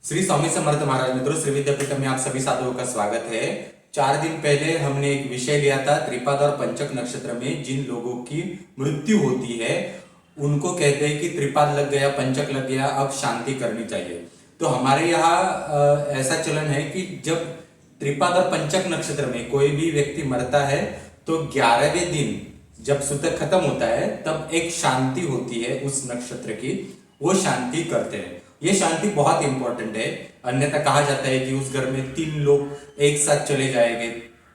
श्री स्वामी समर्थ महाराज मित्रों, श्री विद्यापीठ में आप सभी साधुओं का स्वागत है। 4 दिन पहले हमने एक विषय लिया था, त्रिपाद और पंचक नक्षत्र में जिन लोगों की मृत्यु होती है उनको कहते हैं कि त्रिपाद लग गया, पंचक लग गया, अब शांति करनी चाहिए। तो हमारे यहाँ ऐसा चलन है कि जब त्रिपाद और पंचक नक्षत्र में कोई भी व्यक्ति मरता है तो 11वें दिन जब सूतक खत्म होता है तब एक शांति होती है उस नक्षत्र की, वो शांति करते हैं। ये शांति बहुत इंपॉर्टेंट है, अन्यथा कहा जाता है कि उस घर में 3 लोग एक साथ चले जाएंगे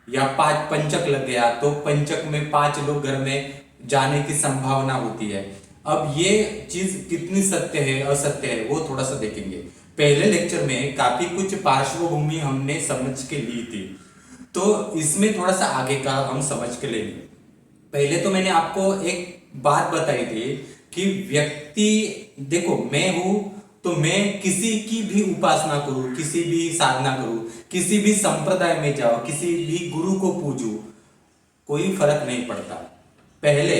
या 5 पंचक लग गया तो पंचक में 5 लोग घर में जाने की संभावना होती है। अब ये चीज कितनी सत्य है असत्य है वो थोड़ा सा देखेंगे। पहले लेक्चर में काफी कुछ पार्श्वभूमि हमने समझ के ली थी, तो इसमें थोड़ा सा आगे का हम समझ के लेंगे। पहले तो मैंने आपको एक बात बताई थी कि व्यक्ति, देखो मैं हूं तो मैं किसी की भी उपासना करूं, किसी भी साधना करूं, किसी भी संप्रदाय में जाओ, किसी भी गुरु को पूजूं, कोई फर्क नहीं पड़ता। पहले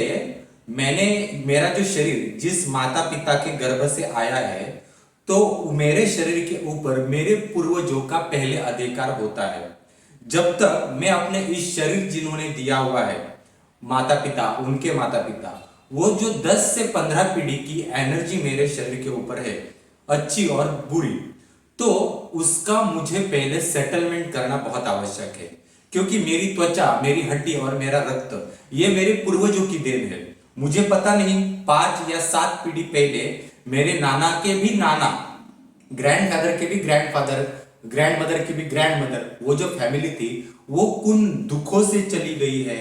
मेरा जो शरीर जिस माता पिता के गर्भ से आया है तो मेरे शरीर के ऊपर मेरे पूर्वजों का पहले अधिकार होता है। जब तक मैं अपने इस शरीर जिन्होंने दिया हुआ है, माता पिता, उनके माता पिता, वो जो 10 से 15 पीढ़ी की एनर्जी मेरे शरीर के ऊपर है, अच्छी और बुरी, तो उसका मुझे पहले सेटलमेंट करना बहुत आवश्यक है। क्योंकि मेरी त्वचा, मेरी हड्डी और मेरा रक्त ये मेरे पूर्वजों की देन है। मुझे पता नहीं 5 या 7 पीढ़ी पहले मेरे नाना के भी नाना, ग्रैंडफादर के भी ग्रैंडफादर, ग्रैंड मदर की भी ग्रैंड मदर, वो जो फैमिली थी वो कुन दुखों से चली गई है,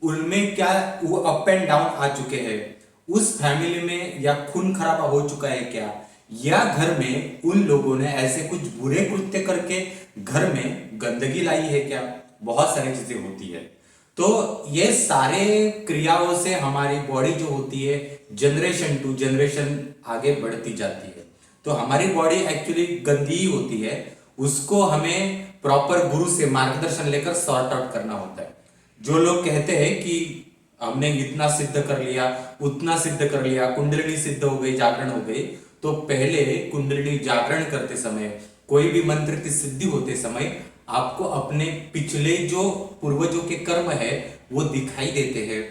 उनमें क्या वो अप एंड डाउन आ चुके हैं, उस फैमिली में या खून खराबा हो चुका है क्या, या घर में उन लोगों ने ऐसे कुछ बुरे कृत्य करके घर में गंदगी लाई है क्या। बहुत सारी चीजें होती है। तो ये सारे क्रियाओं से हमारी बॉडी जो होती है जनरेशन टू जनरेशन आगे बढ़ती जाती है। तो हमारी बॉडी एक्चुअली गंदी ही होती है, उसको हमें प्रॉपर गुरु से मार्गदर्शन लेकर सॉर्ट आउट करना होता है। जो लोग कहते हैं कि हमने इतना सिद्ध कर लिया, उतना सिद्ध कर लिया, कुंडलिनी सिद्ध हो गई, जागरण हो गई, तो पहले कुंडलिनी जागरण करते समय, कोई भी मंत्र की सिद्धि होते समय आपको अपने पिछले जो पूर्वजों के कर्म है वो दिखाई देते हैं।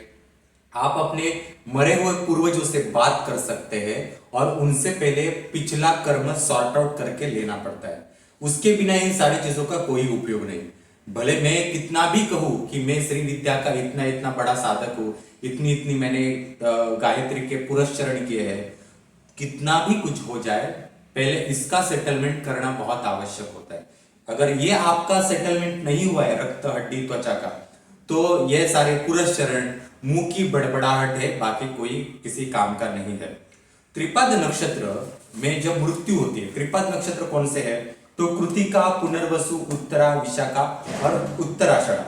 आप अपने मरे हुए पूर्वजों से बात कर सकते हैं और उनसे पहले पिछला कर्म सॉर्ट आउट करके लेना पड़ता है। उसके बिना इन सारी चीजों का कोई उपयोग नहीं। भले मैं कितना भी कहूं कि मैं श्री विद्या का इतना इतना बड़ा साधक हूं, इतनी इतनी मैंने गायत्री के पुरस्चरण किए हैं, कितना भी कुछ हो जाए, पहले इसका सेटलमेंट करना बहुत आवश्यक होता है। अगर ये आपका सेटलमेंट नहीं हुआ है रक्त, हड्डी, त्वचा का, तो ये सारे पुरस्चरण मुंह की बड़बड़ाहट है, बाकी कोई किसी काम का नहीं है। त्रिपाद नक्षत्र में जब मृत्यु होती है, त्रिपाद नक्षत्र कौन से है तो कृतिका, पुनर्वसु, उत्तरा, विशाखा और उत्तराषाढ़।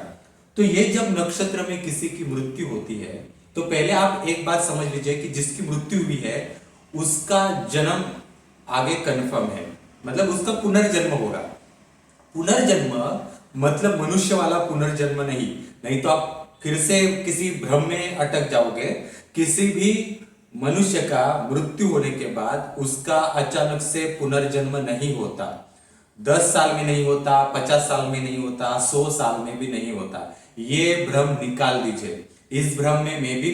तो ये जब नक्षत्र में किसी की मृत्यु होती है तो पहले आप एक बात समझ लीजिए कि जिसकी मृत्यु हुई है उसका जन्म आगे कंफर्म है, मतलब उसका पुनर्जन्म होगा। पुनर्जन्म मतलब मनुष्य वाला पुनर्जन्म नहीं, नहीं तो आप फिर से किसी भ्रम में अटक जाओगे। किसी भी मनुष्य का मृत्यु होने के बाद उसका अचानक से पुनर्जन्म नहीं होता। 10 साल में नहीं होता, 50 साल में नहीं होता, 100 साल में भी नहीं होता। ये भ्रम निकाल दीजिए। इस भ्रम में मैं भी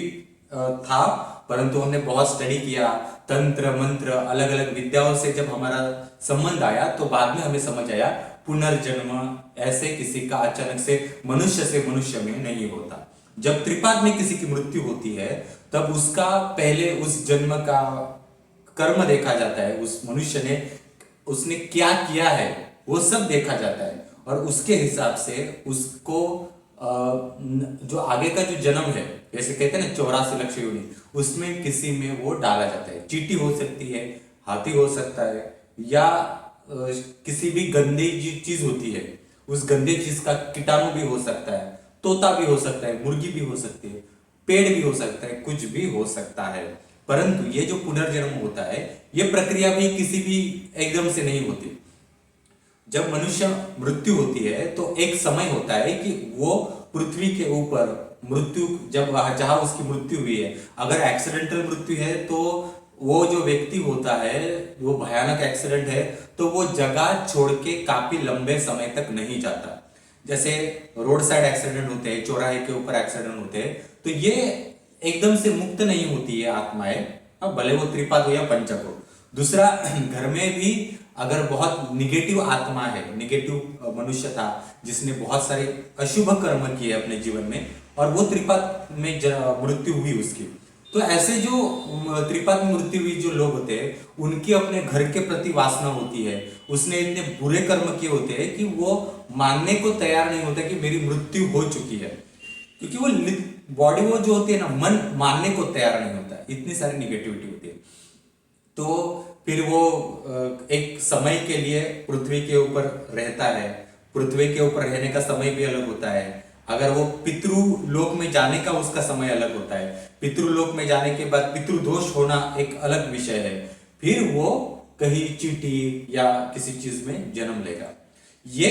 था, परंतु हमने बहुत स्टडी किया, तंत्र मंत्र अलग अलग विद्याओं से जब हमारा संबंध आया तो बाद में हमें समझ आया पुनर्जन्म ऐसे किसी का अचानक से मनुष्य में नहीं होता। जब त्रिपाद में किसी की मृत्यु होती है तब उसका पहले उस जन्म का कर्म देखा जाता है, उस मनुष्य ने उसने क्या किया है वो सब देखा जाता है और उसके हिसाब से उसको जो आगे का जो जन्म है, जैसे कहते हैं ना 84 लक्ष योनि, उसमें किसी में वो डाला जाता है। चींटी हो सकती है, हाथी हो सकता है, या किसी भी गंदी चीज होती है, उस गंदे चीज का कीटाणु भी हो सकता है, तोता भी हो सकता है, मुर्गी भी हो सकती है, पेड़ भी हो सकता है, कुछ भी हो सकता है। परंतु ये जो पुनर्जन्म होता है ये प्रक्रिया भी किसी भी एकदम से नहीं होती। जब मनुष्य मृत्यु होती है तो एक समय होता है कि वो पृथ्वी के ऊपर मृत्यु, जब जहां उसकी मृत्यु हुई है, अगर एक्सीडेंटल मृत्यु है तो वो जो व्यक्ति होता है, वो भयानक एक्सीडेंट है तो वो जगह छोड़ के काफी लंबे समय तक नहीं जाता। जैसे रोड साइड एक्सीडेंट होते हैं, चौराहे के ऊपर एक्सीडेंट होते हैं, तो ये एकदम से मुक्त नहीं होती है आत्माएं, अब भले वो त्रिपाद हो या पंचक हो। दूसरा, घर में भी अगर बहुत निगेटिव आत्मा है, निगेटिव मनुष्य था जिसने बहुत सारे अशुभ कर्म किए अपने जीवन में और वो त्रिपाद में मृत्यु हुई उसकी, तो ऐसे जो त्रिपाद में मृत्यु हुई जो लोग होते हैं, उनकी अपने घर के प्रति वासना होती है। उसने इतने बुरे कर्म किए होते हैं कि वो मानने को तैयार नहीं होता कि मेरी मृत्यु हो चुकी है, क्योंकि वो बॉडी वो जो होती है ना, मन मानने को तैयार नहीं होता, इतनी सारी निगेटिविटी होती है। तो फिर वो एक समय के लिए पृथ्वी के ऊपर रहता है, पृथ्वी के ऊपर रहने का समय भी अलग होता है। अगर वो पितृलोक में जाने का उसका समय अलग होता है, पितृलोक में जाने के बाद पितृदोष होना एक अलग विषय है, फिर वो कहीं चींटी या किसी चीज में जन्म लेगा। ये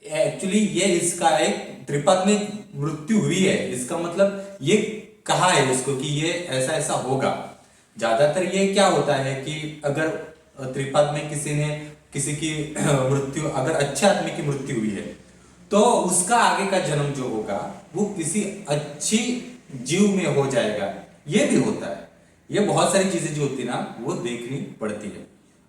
एक्चुअली ये इसका एक त्रिपाद में मृत्यु हुई है, इसका मतलब ये कहा है इसको कि ये ऐसा ऐसा होगा। ज्यादातर ये क्या होता है कि अगर त्रिपाद में किसी की मृत्यु, अगर अच्छे आदमी की मृत्यु हुई है तो उसका आगे का जन्म जो होगा वो किसी अच्छी जीव में हो जाएगा, ये भी होता है। ये बहुत सारी चीजें जो होती है ना वो देखनी पड़ती है।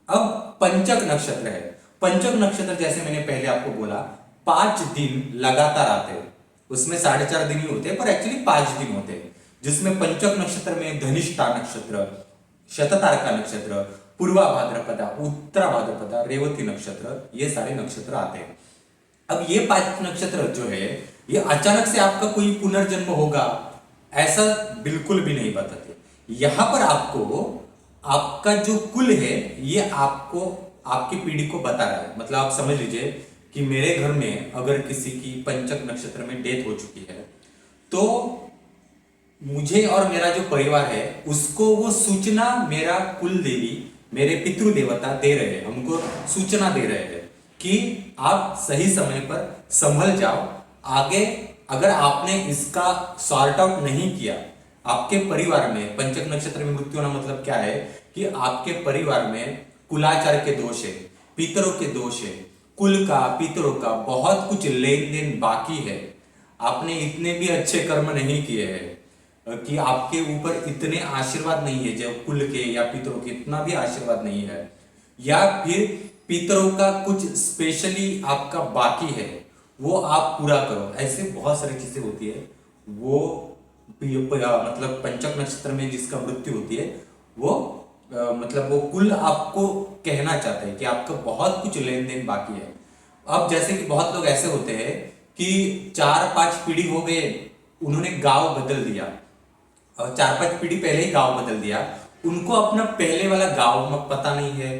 अब पंचक नक्षत्र है, पंचक नक्षत्र जैसे मैंने पहले आपको बोला 5 दिन लगातार आते हैं, उसमें 4.5 दिन ही होते हैं पर एक्चुअली 5 दिन होते हैं, जिसमें पंचक नक्षत्र में धनिष्ठा नक्षत्र, शततारका नक्षत्र, पूर्वा भाद्रपदा, उत्तरा भाद्रपदा, रेवती नक्षत्र, ये सारे नक्षत्र आते हैं। अब ये 5 नक्षत्र जो है ये अचानक से आपका कोई पुनर्जन्म होगा ऐसा बिल्कुल भी नहीं बताते। यहां पर आपको आपका जो कुल है ये आपको आपकी पीढ़ी को बता रहा है। मतलब आप समझ लीजिए कि मेरे घर में अगर किसी की पंचक नक्षत्र में डेथ हो चुकी है तो मुझे और मेरा जो परिवार है उसको वो सूचना मेरा कुल देवी, मेरे पितृ देवता दे रहे हैं, हमको सूचना दे रहे हैं कि आप सही समय पर संभल जाओ। आगे अगर आपने इसका सॉर्ट आउट नहीं किया, आपके परिवार में पंचक नक्षत्र में मृत्यु होना मतलब क्या है कि आपके परिवार में कुलाचार के दोष है, पितरों के दोष है, कुल का पितरों का बहुत कुछ लेन देन बाकी है, आपने इतने भी अच्छे कर्म नहीं किए हैं कि आपके ऊपर इतने आशीर्वाद नहीं है, जब कुल के या पितरों के इतना भी आशीर्वाद नहीं है, या फिर पितरों का कुछ स्पेशली आपका बाकी है वो आप पूरा करो। ऐसे बहुत सारी चीजें होती है। वो मतलब पंचक नक्षत्र में जिसका मृत्यु होती है वो मतलब वो कुल आपको कहना चाहते हैं कि आपका बहुत कुछ लेन देन बाकी है। अब जैसे कि बहुत लोग ऐसे होते हैं कि 4-5 पीढ़ी हो गए, उन्होंने गांव बदल दिया और 4-5 पीढ़ी पहले ही गांव बदल दिया, उनको अपना पहले वाला गांव में पता नहीं है।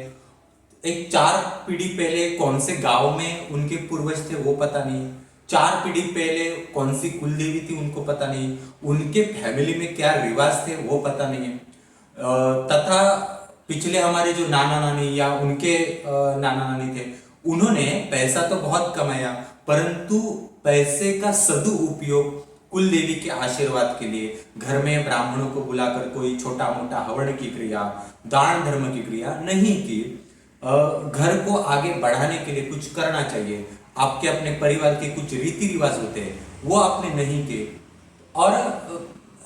एक 4 पीढ़ी पहले कौन से गांव में उनके पूर्वज थे वो पता नहीं, 4 पीढ़ी पहले कौन सी कुल देवी थी उनको पता नहीं, उनके फैमिली में क्या रिवाज थे वो पता नहीं। तथा पिछले हमारे जो नाना नानी या उनके नाना नानी थे, उन्होंने पैसा तो बहुत कमाया परंतु पैसे का सदुपयोग कुल देवी के आशीर्वाद के लिए घर में ब्राह्मणों को बुलाकर कोई छोटा मोटा हवन की क्रिया, दान धर्म की क्रिया नहीं की। घर को आगे बढ़ाने के लिए कुछ करना चाहिए, आपके अपने परिवार के कुछ रीति रिवाज होते हैं वो आपने नहीं किए, और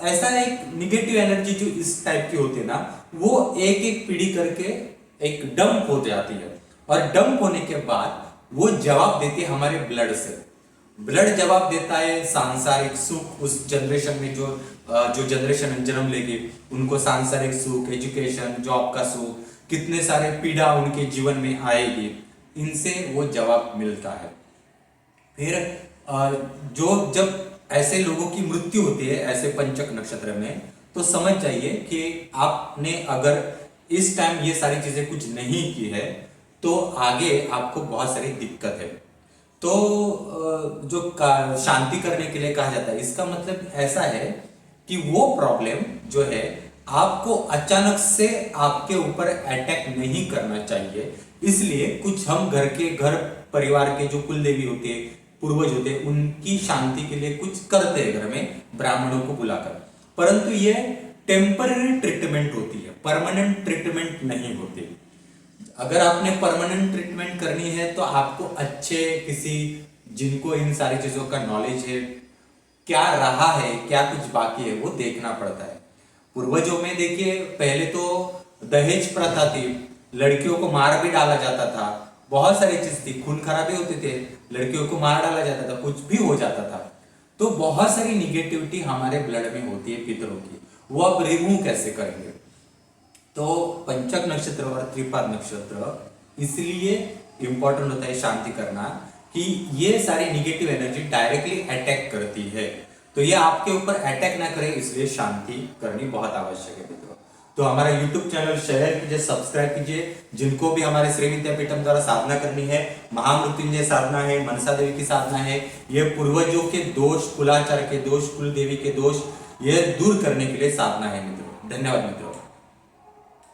ऐसा एक निगेटिव एनर्जी जो इस टाइप की होती है ना वो एक एक पीढ़ी करके एक डंप हो जाती है, और डंप होने के बाद वो जवाब देती है हमारे ब्लड से। ब्लड जवाब देता है सांसारिक सुख, उस जनरेशन में जो जनरेशन जन्म लेगी उनको सांसारिक सुख, एजुकेशन, जॉब का सुख, कितने सारे पीड़ा उनके जीवन में आएगी, इनसे वो जवाब मिलता है। फिर जो जब ऐसे लोगों की मृत्यु होती है ऐसे पंचक नक्षत्र में, तो समझ जाइए कि आपने अगर इस टाइम ये सारी चीजें कुछ नहीं की है तो आगे आपको बहुत सारी दिक्कत है। तो जो शांति करने के लिए कहा जाता है, इसका मतलब ऐसा है कि वो प्रॉब्लम जो है आपको अचानक से आपके ऊपर अटैक नहीं करना चाहिए। इसलिए कुछ हम घर परिवार के जो कुल देवी होते हैं, पूर्वज होते हैं, उनकी शांति के लिए कुछ करते हैं घर में ब्राह्मणों को बुलाकर, परंतु ये टेम्पररी ट्रीटमेंट होती है, परमानेंट ट्रीटमेंट नहीं होती। अगर आपने परमानेंट ट्रीटमेंट करनी है तो आपको अच्छे किसी जिनको इन सारी चीजों का नॉलेज है, क्या रहा है क्या कुछ बाकी है, वो देखना पड़ता है। पूर्वजों में देखिए पहले तो दहेज प्रथा थी, लड़कियों को मार भी डाला जाता था, बहुत सारी चीज थी, खून खराबे होते थे, लड़कियों को मार डाला जाता था, कुछ भी हो जाता था। तो बहुत सारी निगेटिविटी हमारे ब्लड में होती है पितरों की, वो अब रिमूव कैसे करेंगे। तो पंचक नक्षत्र और त्रिपाद नक्षत्र इसलिए इंपॉर्टेंट होता है शांति करना, कि ये सारी निगेटिव एनर्जी डायरेक्टली अटैक करती है, तो ये आपके ऊपर अटैक ना करे, इसलिए शांति करनी बहुत आवश्यक है मित्रों। तो हमारा YouTube चैनल शेयर कीजिए, सब्सक्राइब कीजिए। जिनको भी हमारे श्री विद्यापीठम द्वारा साधना करनी है, महामृत्युंजय साधना है, मनसा देवी की साधना है, ये पूर्वजों के दोष, कुलाचार के दोष, कुल देवी के दोष, ये दूर करने के लिए साधना है मित्रों। धन्यवाद मित्रों।